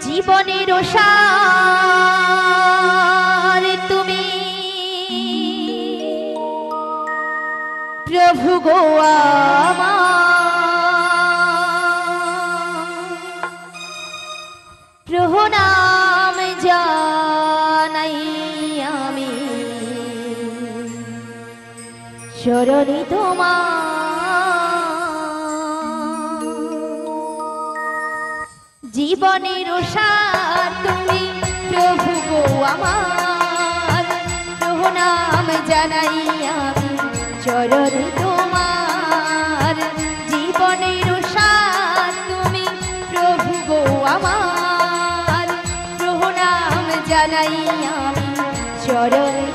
জীবনের সার তুমি প্রভু গো প্রণাম জানাই আমি শরণে তোমার জীবনের সার তুমি প্রভু গো আমার প্রণাম জানাই আমি চরণে তোমার জীবনের সার তুমি প্রভু গো আমার প্রণাম জানাই আমি চরণে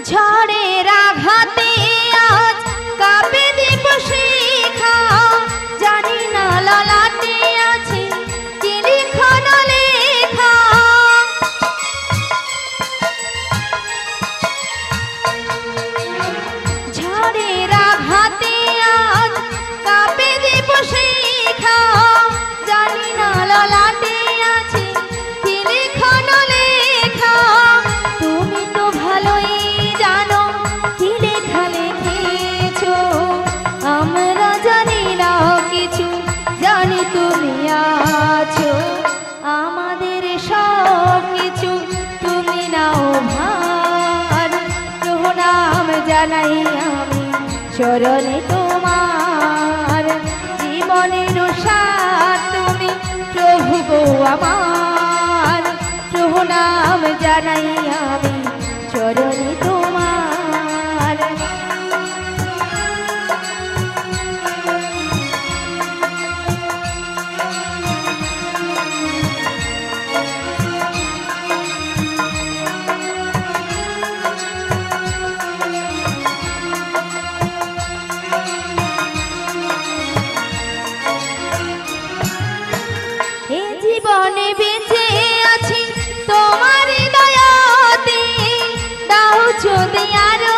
ঝড়ের আঘাতে আজ কাঁপে দ্বীপ শিখা জানি না ললাটে আছে কি লিখন লেখা ঝড়ের আঘাতে আজ কাঁপে দ্বীপ শিখা জানি না ললাটে আছে কি লিখন লেখা তুমি তো ভালোই জানো কি লেখা লিখেছো আমরা জানি না কিছু জানি তুমি আছো আমাদের সব কিছু তুমি নাও ভার প্রণাম জানাই আমি চরণে তোমার জীবনের সার তুমি প্রভু গো আমার প্রণাম জানাই আমি চরণে তোমার এ জীবনে বেঁচে আছি তোমার দয়াতে দাও যদি আরো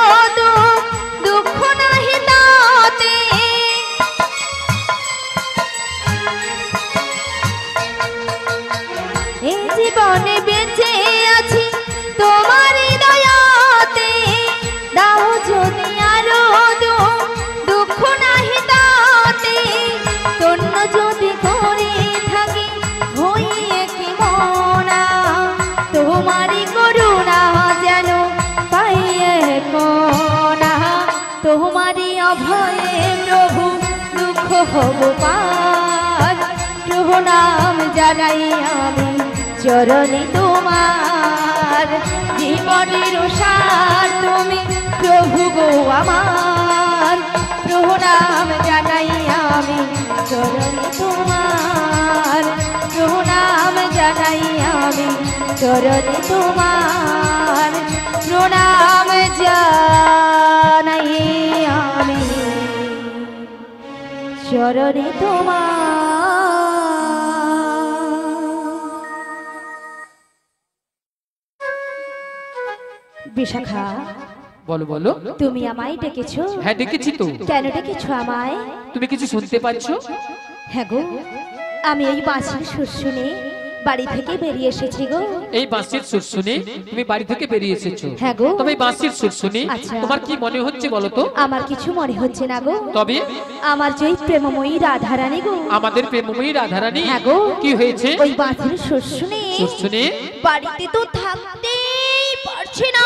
দুঃখ নাহি তাতে এ জীবনে বেঁচে আছি তোমার দয়াতে দাও যদি আরো দুঃখ নাহি তাতে তন্য যদি করে থাকি হইয়ে কি মনা তোমারই করুণা যেন পাইয়ে কোনা তোমারই অভয়ে প্রভু দুঃখ হব পার প্রণাম জানাই আমি চরণে তোমার জীবনের সার তুমি প্রভু গো আমার প্রণাম জানাই আমি চরণে তোমার প্রণাম জানাই আমি চরণে তোমার প্রণাম জানাই আমি চরণে তোমার বিশাখা বলো বলো তুমি আমায় ডেকেছো হ্যাঁ ডেকেছি তো কেন ডেকেছো আমায় তুমি কিছু শুনতে পাচ্ছো হ্যাঁ গো আমি এই বাঁশির সুর শুনে বাড়ি থেকে বেরিয়ে এসেছি গো এই বাঁশির সুর শুনে তুমি বাড়ি থেকে বেরিয়ে এসেছো হ্যাঁ গো তবে এই বাঁশির সুর শুনে আচ্ছা। তোমার কি মনে হচ্ছে বলো তো আমার কিছু মনে হচ্ছে না গো তবে আমার যে প্রেমময়ী রাধারানী গো আমাদের প্রেমময়ী রাধারানী হ্যাঁ গো কি হয়েছে ওই বাঁশির সুর শুনে বাড়িতে তো থাকতেই পারছি না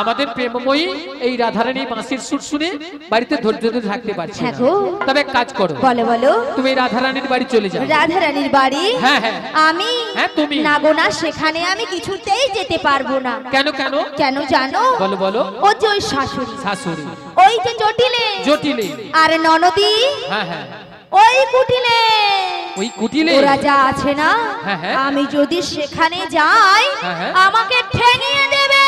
আমাদের প্রেমময়ী এই রাধারানী বাঁশির সুর শুনে বাড়িতে ধৈর্য ধরে থাকতে পারছে না। হ্যাঁ গো তবে এক কাজ করো বলো বলো তুমি এই রাধারানীর বাড়ি চলে যাও রাধারানীর বাড়ি হ্যাঁ হ্যাঁ আমি হ্যাঁ তুমি না গো না সেখানে আমি কিছুতেই যেতে পারবো না কেন কেন কেন জানো বলো বলো ও যে ওই শাশুড়ি শাশুড়ি ওই যে জটিলে জটিলে আর ননদি হ্যাঁ হ্যাঁ ওই কুটিলে ওই কুটিলে ওরা যা আছে না হ্যাঁ, হ্যাঁ। আমি যদি সেখানে যাই হ্যাঁ, হ্যাঁ। আমাকে ঠেঙিয়ে দেবে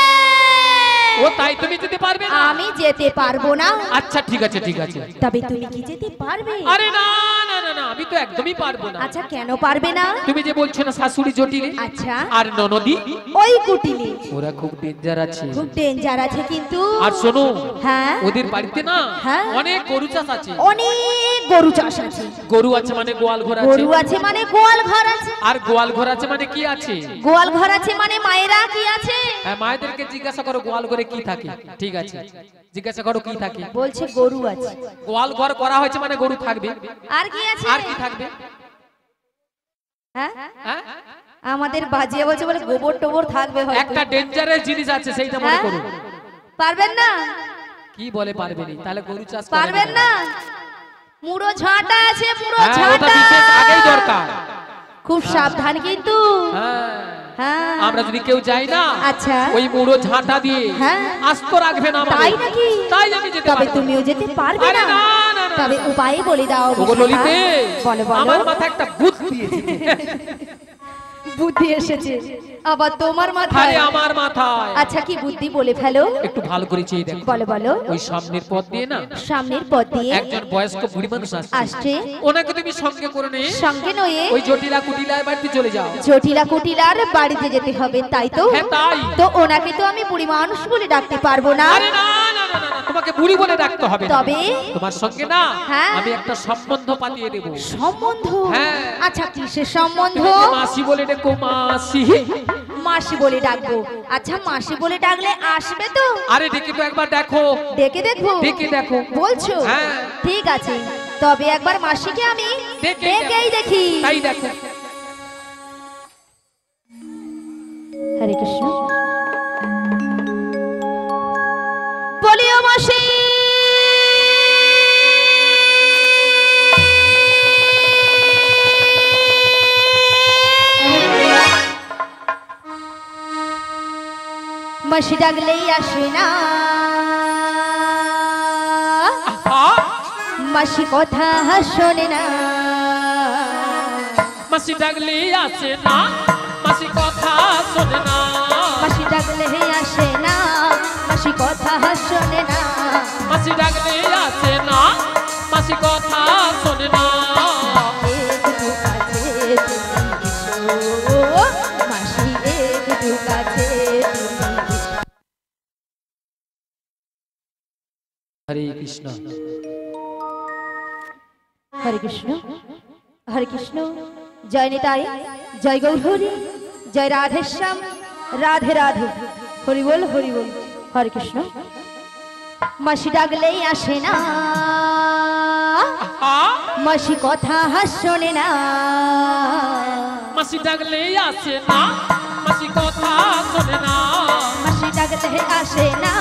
ও ও তাই তুমি যেতে পারবে না? আমি যেতে পারবো না। আচ্ছা ঠিক আছে ঠিক আছে। তবে তুমি কি যেতে পারবে? আরে না না না না, আমি তো একদমই পারবো না। আচ্ছা কেন পারবে না? তুমি যে বলছো না শাশুড়ি জটিলে, আচ্ছা আর ননদি ওই কুটিলে ওরা খুব ডেঞ্জার আছে। খুব ডেঞ্জার আছে কিন্তু। আর শোনো, হ্যাঁ ওদের বাড়িতে না হ্যাঁ। অনেক গরু চাষ আছে। অনেক গরু চাষ আছে। গরু আছে মানে গোয়াল ঘর আছে। গরু আছে মানে গোয়াল ঘর আছে। আর গোয়াল ঘর আছে মানে কি আছে? গোয়াল ঘর আছে মানে মায়েরা কি আছে? হ্যাঁ, মায়েদেরকে জিজ্ঞাসা করো গোয়াল ঘরে কি থাকে। ঠিক আছে, জিজ্ঞাসা করো কি থাকে। বলছে গরু আছে। গোয়াল ঘর করা হয়েছে মানে গরু থাকবে। আর কি আছে? আর কি থাকবে? হ্যাঁ হ্যাঁ, আমাদের বাজিয়ে বলছে বলে গোবর টোবর থাকবে হয়তো। একটা ডেঞ্জারের জিনিস আছে, সেইটা মনে করো। পারবেন না? কি বলে পারবেনি? তাহলে গরু চাষ পারবেন না? মুড়ো ঝাঁটা আছে, মুড়ো হ্যাঁ, ওটা ঝাঁটা বিশেষ আগেই দরকার। খুব সাবধান কিন্তু। হ্যাঁ, হ্যাঁ আমরা যদি কেউ যাই না, আচ্ছা ওই মুড়ো ঝাঁটা দিয়ে হ্যাঁ আস্ত রাখবে না আমাদের। তাই নাকি? তাই আমি যেতে তবে পারবো। তুমিও যেতে পারবে আরে না? না না না। তবে উপায় বলে দাও ওগো বিশাখা। ললিতে, বলো বলো। আমার মাথায় একটা বুদ্ধি এসেছে। বুদ্ধি এসেছে আবার তোমার আরে মাথায়? আমার মাথায়। আচ্ছা কি বুদ্ধি বলে ফেলো। একটু ভালো করে চেয়ে দেখো। বলো বলো। ওই সামনের পথ দিয়ে না সামনের পথ দিয়ে একজন বয়স্ক বুড়ি মানুষ আসছে। আসছে। ওনাকে তুমি সঙ্গে করে নিয়ে সঙ্গে নয়ে ওই জটিলা কুটিলার বাড়িতে চলে যাও। জটিলা কুটিলার বাড়িতে যেতে হবে তাই তো? হ্যাঁ তাই। তো ওনাকে তো আমি বুড়ি মানুষ বলে ডাকতে পারবো না। আরে না না না না না, তোমাকে বুড়ি বলে ডাকতে হবে না। তবে তোমার সঙ্গে না হ্যাঁ। আমি একটা সম্বন্ধ পাতিয়ে দেব। সম্বন্ধ? হ্যাঁ। আচ্ছা কিসের সম্বন্ধ? তুমি মাসি বলে ডেকো, মাসি। মাসি বলে ডাকবো। আচ্ছা মাসি বলে ডাকলে আসবে তো? আরে ডেকে তো একবার দেখো। ডেকে দেখবো? ডেকে দেখো। বলছো? হ্যাঁ। ঠিক আছে তবে একবার মাসিকে আমি ডেকেই ডেকেই দেখি। তাই দেখো। হরে কৃষ্ণ। বলিও মাসি। মাসি ডাকলেই আসে না, মাসি কথা শোনে না। মাসি ডাকলে আসে না, মাসি কথা শোনে না। মাসি ডাকলে আসে না, মাসি কথা শোনে না। মাসি ডাকলে আসে না, মাসি কথা শোনে না। একটু কাছে তুমি এসো, মাসি একটু কাছে তুমি এসো। হরে কৃষ্ণ। হরে কৃষ্ণ হরে কৃষ্ণ। জয় নিতাই, জয় গৌরহরি, জয় রাধেশ্যাম, রাধে রাধে, হরি বল হরি বল। হরে কৃষ্ণ। মাসি ডাকলেই আসে না, মাসি কথা শোনে না। মাসি ডাকলে আসে না, মাসি কথা শোনে না। মাসি ডাকলে আসে না,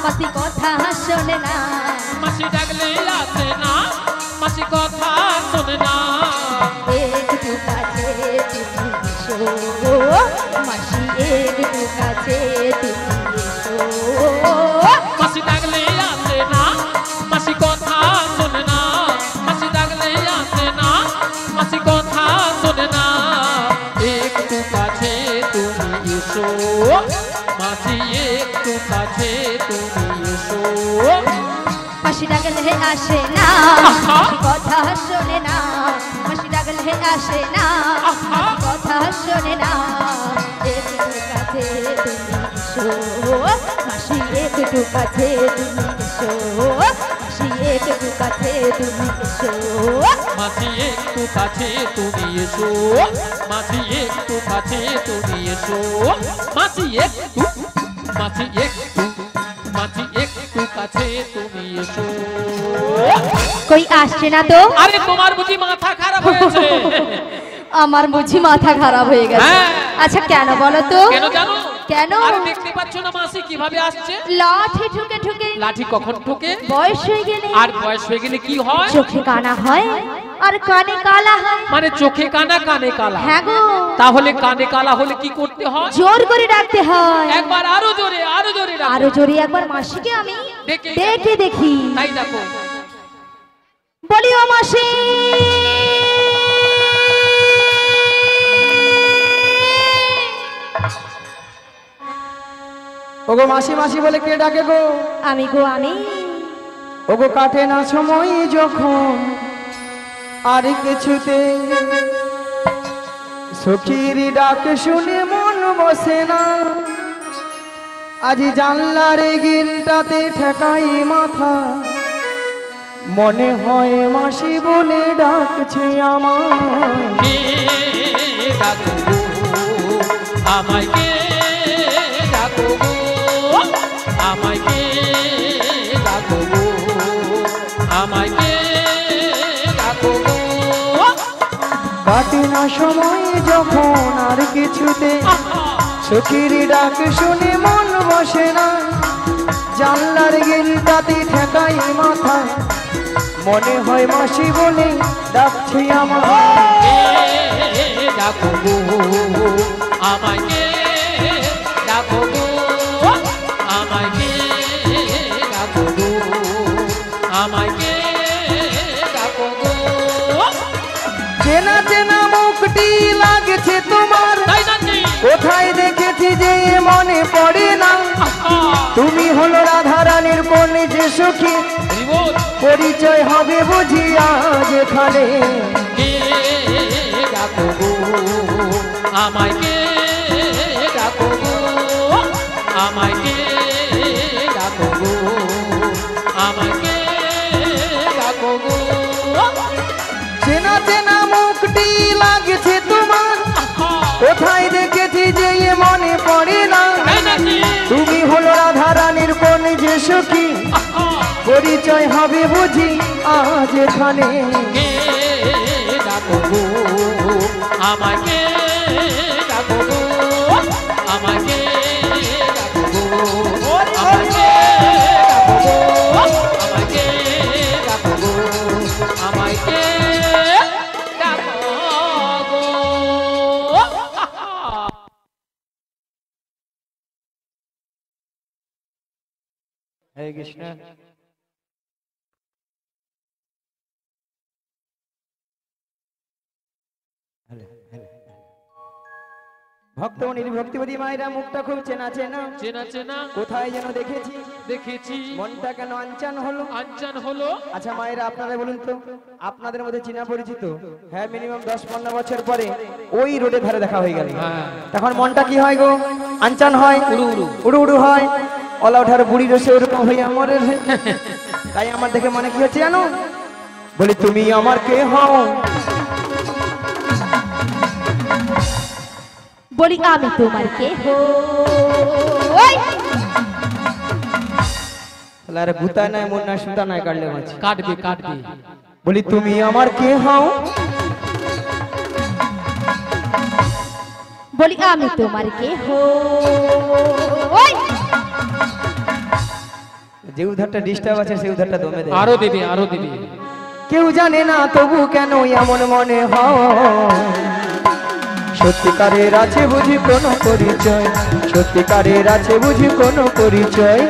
মাসি কথা শোনে না। মাসি ডাকলে আসে না, মাসি কথা শোনে না। একটু কাছে তুমি এসো, মাসি একটু কাছে তুমি এসো। মাসি ডাকলে আসে না, মাসি কথা শোনে না। মাসি ডাকলে আসে না, মাসি কথা শোনে না। একটু কাছে তুমি এসো, মাসি একটু কাছে তুমি এসো। মাসি ডাকলে আসে না, মাসি কথা শোনে না। মাসি ডাকলে আসে না, মাসি কথা শোনে না। একটু কাছে তুমি এসো, মাসি একটু কাছে তুমি এসো। মাসি একটু কাছে তুমি এসো। মাসি একটু কাছে তুমি এসো, মাসি একটু কাছে তুমি এসো। মাসি একটু, মাসি একটু, মাসি একটু কাছে তুমি এসো। কই আসছে না তো? আরে তোমার বুঝি মাথা খারাপ হয়েছে? আমার বুঝি মাথা খারাপ হয়ে গেছে। হ্যাঁ। আচ্ছা কেন বলো তো? কেন জানো? কেন? আরে দেখতে পাচ্ছ না মাসি কিভাবে আসছে? লাঠি ঠুকে ঠুকে। লাঠি কখন ঠোকে? বয়স হয়ে গেলে। আর বয়স হয়ে গেলে কি হয়? চোখে কানা হয় আর কানে কালা হয়। মানে চোখে কানা কানে কালা। হ্যাঁ গো। তাহলে কানে কালা হলে কি করতে হয়? জোর করে ডাকতে হয়। একবার আরো জোরে, আরো জোরে ডাকো। আরো জোরে একবার মাসিকে আমি ডেকে দেখি। তাই দেখো। বলিও মাসি। ওগো মাসি মাসি বলে কে ডাকে গো? আমি গো আমি। ওগো কাটে না সময় যখন আর কিছুতে, সখীর ডাক শুনে মন বসে না, আজি জানলার গিলটাতে ঠেকাই মাথা, মনে হয় মাসি বলে ডাকছে আমায়। কে ডাকো গো আমায়, কে ডাকো গো আমায়, কে ডাকো গো আমায়, কে ডাকো গো। কাটে না সময় যখন আর কিছুতে, সখীর ডাক শুনে মন বসে না, জানলার গিলটাতে ঠেকাই মাথা, মনে হয় মাসি বলে ডাকছে আমায়। কে ডাকো গো আমায়, কে ডাকো গো আমায়, কে ডাকো গো আমায়, কে ডাকো গো। চেনা চেনা মুখটি লাগছে তোমার, তাই নাকি? কোথায় দেখেছি যে মনে পড়ে না, তুমি হলো রাধা রানীর কোন যে সখী, রিবোল। পরিচয় হবে বুঝি আজ এখানে। কে ডাকো গো আমায়, কে ডাকো গো আমায়, কে ডাকো গো আমায়, কে ডাকো গো। চেনা চেনা মুখটি লাগছে তোমার, কোথায় দেখেছি যে মনে পড়ে না, তাই নাকি? তুমি হলো রাধা রানীর কোন যে সখী, পরিচয় হবে বুঝি আজ এখানে। কে ডাকো গো আমায়, কে ডাকো গো আমায়, কে ডাকো গো আমায়, কে ডাকো গো আমায়, কে ডাকো গো আমায়, কে ডাকো গো। হরে কৃষ্ণ। ভক্তমণির ভক্তিবতী মায়েরা মুখটা খুব চেনা চেনা, চেনা চেনা কোথায় যেন দেখেছি, দেখেছি, মনটা কেন আনচান হলো। আনচান হলো। আচ্ছা মায়েরা আপনারা বলুন তো, আপনাদের মধ্যে চেনা পরিচিত? হ্যাঁ, মিনিমাম 10-15 বছর পরে ওই রোডে ধারে দেখা হয়ে গেল, হ্যাঁ। তখন মনটা কি হয় গো? আনচান হয়, উড়ু উড়ু। উড়ু উড়ু হয়, অলা ওঠার বুড়ি রসে ওরকম হইয়া মরে রে। তাই আমার দেখে মনে কি হচ্ছে জানো? বলি তুমি আমার কে হও? বলি আমি তোমার কে হই। তাহলে আর গুতা নাই, মন নাই, সুতা নাই, কাটলে মাছ। কাটবে কাটবে। বলি তুমি আমার কে হও? বলি আমি তোমার কে হই। যে উধারটা ডিস্টার্ব আছে সেই উধারটা দমে দেয়। আরো দেবে, আরো দেবে। কেউ জানে না তবু কেন এমন মনে হয়, সত্যিকারের আছে বুঝি কোনো পরিচয়, সত্যিকারের আছে বুঝি কোনো পরিচয়।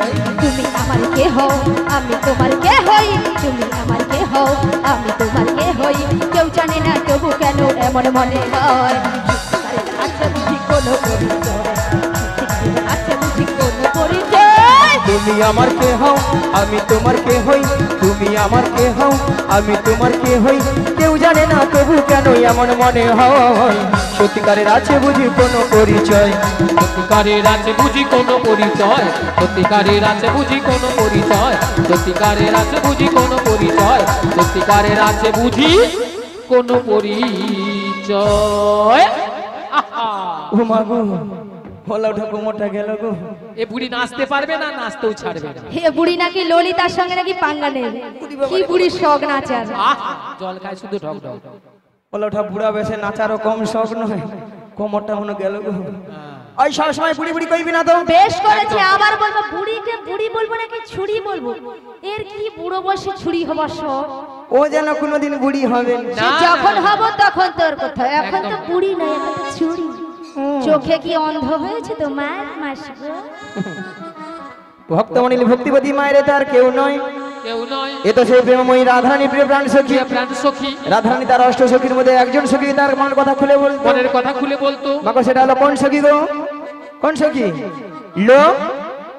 তুমি আমার কে হও, আমি তোমার কে হই। তুমি আমার কে হও, আমি তোমার কে হই। কেউ জানে না তবু কেন এমন মনে হয়, সত্যিকারের আছে বুঝি কোনো পরিচয়, সত্যিকারের আছে বুঝি কোনো পরিচয়। তুমি আমার কে হও, আমি তোমার কে হই, তুমি আমার কে হও, আমি তোমার কে হই। কেউ জানে না তবু কেন এমন মনে হয়, সত্যিকারের আছে বুঝি কোনো পরিচয়, সত্যিকারের আছে বুঝি কোনো পরিচয়, সত্যিকারের আছে বুঝি কোনো পরিচয়, সত্যিকারের আছে বুঝি কোনো পরিচয়, সত্যিকারের আছে বুঝি কোনো পরিচয়। আহা! ও মা গো, হলা ওঠা কোমরটা গেল গো। এ বুড়ি নাচতে পারবে না, নাচতেও ছাড়বে না। হে বুড়ি নাকি ললিতার সঙ্গে নাকি পাঙ্গা নেবে। কি বুড়ির শখ নাচার। আহা! জল খায় শুধু ঢক ঢক। হলা ওঠা বুড়া বেশে নাচারও কম শখ নয়, কোমরটা মনে গেল গো। ওই সব সময় বুড়ি বুড়ি কইবি না তো। বেশ করেছি, আবার বলবো বুড়িকে বুড়ি বলবো নাকি ছুরি বলবো? এর কি বুড়ো বয়সে ছুরি হবার শখ? ও যেন কোনোদিন বুড়ি হবে না। সে যখন হব তখন তোর কথা, এখন তো বুড়ি নয়, এখন তো ছুরি। চোখে কি অন্ধ হয়েছে তোমার মাসগো? ভক্তমণি ভক্তিপতি মায়ের তার কেউ নয়, কেউ নয়। এ তো সেই প্রেমময়ী রাধারানী প্রিয় প্রাণ সখী। প্রিয় প্রাণ সখী। রাধারানী তার অষ্ট সখীর মধ্যে একজন সখী তার মনের কথা খুলে বলতো। মনের কথা খুলে বলতো। মাগো সেটা হলো কোন সখী গো? কোন সখী? লো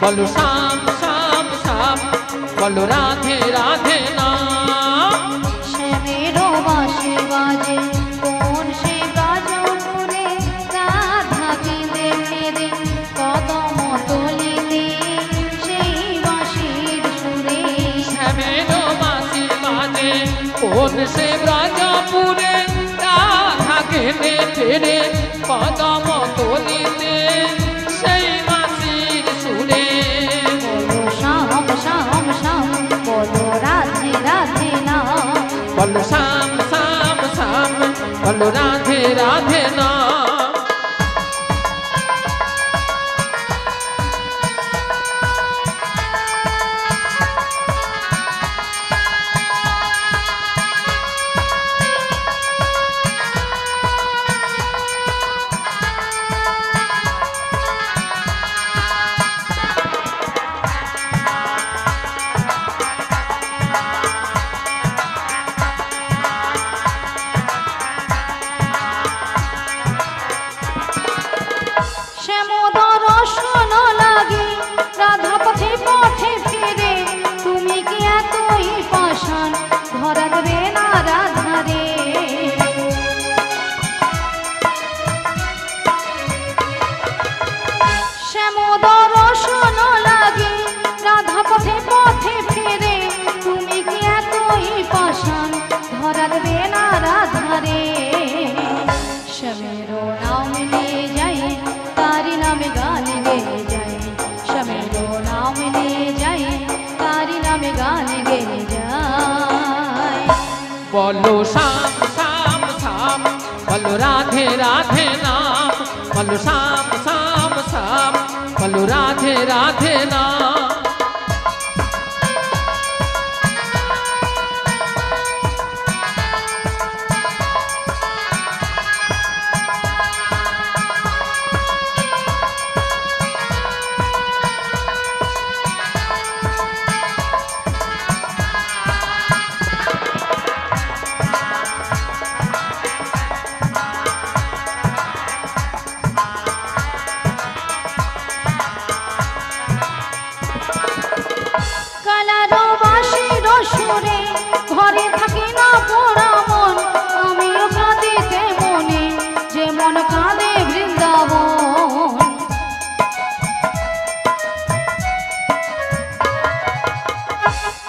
বলো শ্যাম শ্যাম শ্যাম বলো রাধে রাধে নাম শ্যামেরও বাঁশি বাজে কোন সে ব্রজপুরে রাধা কেঁদে কেঁদে কদম তলিতে সেই বাঁশির সুরে শ্যামেরও বাঁশি বাজে কোন সে ব্রজপুরে রাধা কেঁদে কেঁদে কদম তলিতে সেই বাঁশির সুরে বলো শ্যাম শ্যাম শ্যাম বলো রাধে রাধে নাম বলো শ্যাম শ্যাম শ্যাম বলো রাধে রাধে নাম শ্যামোদর শোন লাগে রাধা পথে পথে ফিরে তুমি কি এতই পাষাণ ধরা দেবে না রাধা রে শ্যামোদর শোন লাগে রাধা পথে পথে ফিরে তুমি কি এতই পাষাণ ধরা দেবে না রাধা রে শ্যামেরও নাম নিয়ে যাই তারি নামে গান গেয়ে যাই শ্যামেরও নাম নিয়ে যাই তারি নামে গান গেয়ে যাই বলো শ্যাম শ্যাম শ্যাম বলো রাধে রাধে নাম বলো শ্যাম শ্যাম শ্যাম বলো রাধে রাধে নাম কালারো বাঁশির সুরে ঘরে থাকি না পোড়া মন আমিও কাঁদিতে মনে যেমন কাঁদে বৃন্দাবন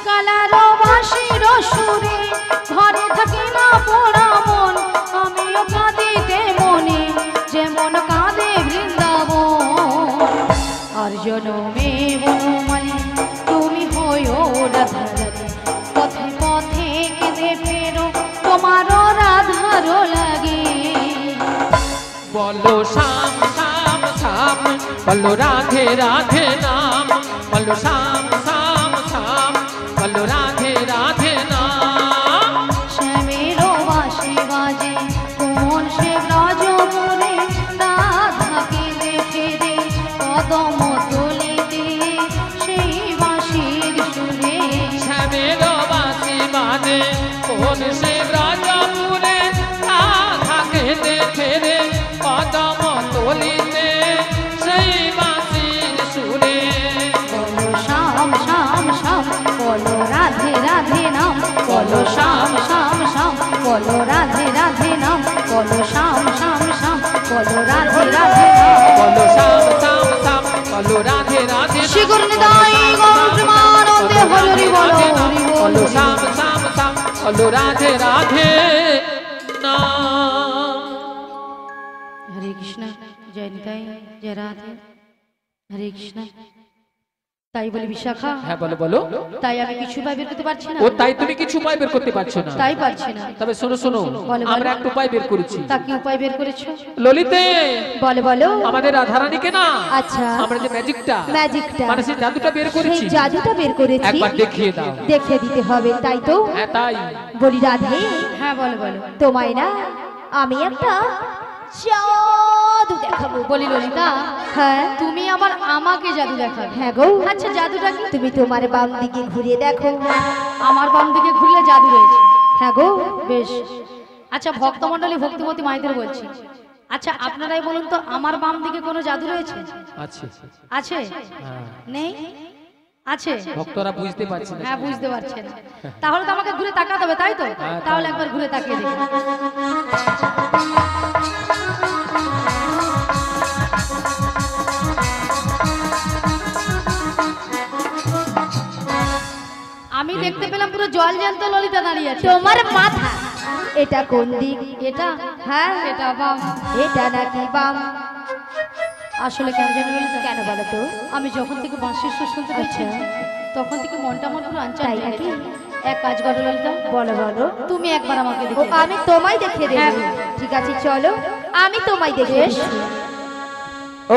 কালারো বাঁশির সুরে ঘরে থাকি না পোড়া মন আমিও কাঁদিতে মনে যেমন কাঁদে বৃন্দাবন আর জনমে বনমালী তুমি হয়ো রাধারানী পথে পথে কেঁদে ফেরো তোমারও রাধারো লাগে বলো শ্যাম শ্যাম শ্যাম বলো রাধে রাধে নাম বলো শ্যাম শ্যাম শ্যাম বলো রাধে রাধে নাম শ্যামেরও বাঁশি বাজে কোন সে ব্রজপুরে রাধা কেঁদে ফেরে কদম তলিতে সেই বাঁশির সুরে শ্যামেরও বাঁশি বাজে কোন সে ব্রজপুরে রাধা কেঁদে ফেরে কদম তলিতে সেই বাঁশির সুরে বলো শ্যাম শ্যাম শ্যাম বলো রাধে রাধে নাম বলো শ্যাম শ্যাম শ্যাম বলো রাধে রাধে নাম বলো শ্যাম শ্যাম শ্যাম বলো রাধে রাধে নাম বলো শ্যাম শ্যাম শ্যাম বলো রাধে রাধে নাম। শিগুর নিদাই গৌর প্রেমানন্দে হরি বলো হরি বলো বলো শ্যাম শ্যাম শ্যাম বলো রাধে রাধে নাম। হরে কৃষ্ণ জয় নিতাই জয় রাধে হরে কৃষ্ণ তাই বলি বিশাখা হ্যাঁ বলো বলো তাই আমি কিছু উপায় বের করতে পারছি না ও তাই তুমি কিছু উপায় বের করতে পারছো না তাই পারছি না তবে শোনো শোনো বলো। আমরা একটা উপায় বের করেছি তা কি উপায় বের করেছো ললিতে বলো বলো আমাদের রাধারানীকে না আচ্ছা আমরা যে ম্যাজিকটা ম্যাজিকটা মানে সেই জাদুটা বের সেই করেছি জাদুটা বের করেছি একবার দেখিয়ে দাও দেখে দিতে হবে তাই তো হ্যাঁ তাই বলি রাধে হ্যাঁ বলো বলো তোমায় না আমি একটা জাদু দেখাবো বলি ললিতা হ্যাঁ তুমি আবার আমাকে জাদু দেখাবে? হ্যাঁ গো আচ্ছা জাদুটা কি? তুমি তোমার বাম দিকে ঘুরে দেখো আমার বাম দিকে ঘুরলে জাদু রয়েছে। হ্যাঁ গো বেশ আচ্ছা ভক্তমণ্ডলী ভক্তিমতী মায়েদের বলছি আচ্ছা আপনারাই বলুন তো আমার বাম দিকে কোনো জাদু রয়েছে? আছে আছে? হ্যাঁ নেই? আছে? ভক্তরা বুঝতে পারছে না হ্যাঁ বুঝতে পারছেন। তাহলে তো আমাকে ঘুরে তাকাতে হবে তাই তো? তাহলে একবার ঘুরে তাকিয়ে দেখি। আমি দেখতে পেলাম পুরো জল জ্যান্ত ললিতা দাঁড়িয়ে আছে। তোমার মাথা এটা কোন দিক? এটা হ্যাঁ এটা বাম। এটা নাকি বাম? আসলে কেন জানো ললিতা? কেন বলো তো? আমি যখন থেকে বাঁশির সুর শুনতে পাচ্ছি তখন থেকে মনটা আমার পুরো আনচান তাই হয়ে নাকি? গেছে। এক কাজ করো ললিতা, বলো বলো। তুমি একবার আমাকে ও দেখে দাও। আমি তোমায় দেখিয়ে দেবো। হ্যাঁ। ঠিক আছে চলো, আমি তোমায় দেখিয়ে বেশ। দিচ্ছি। ও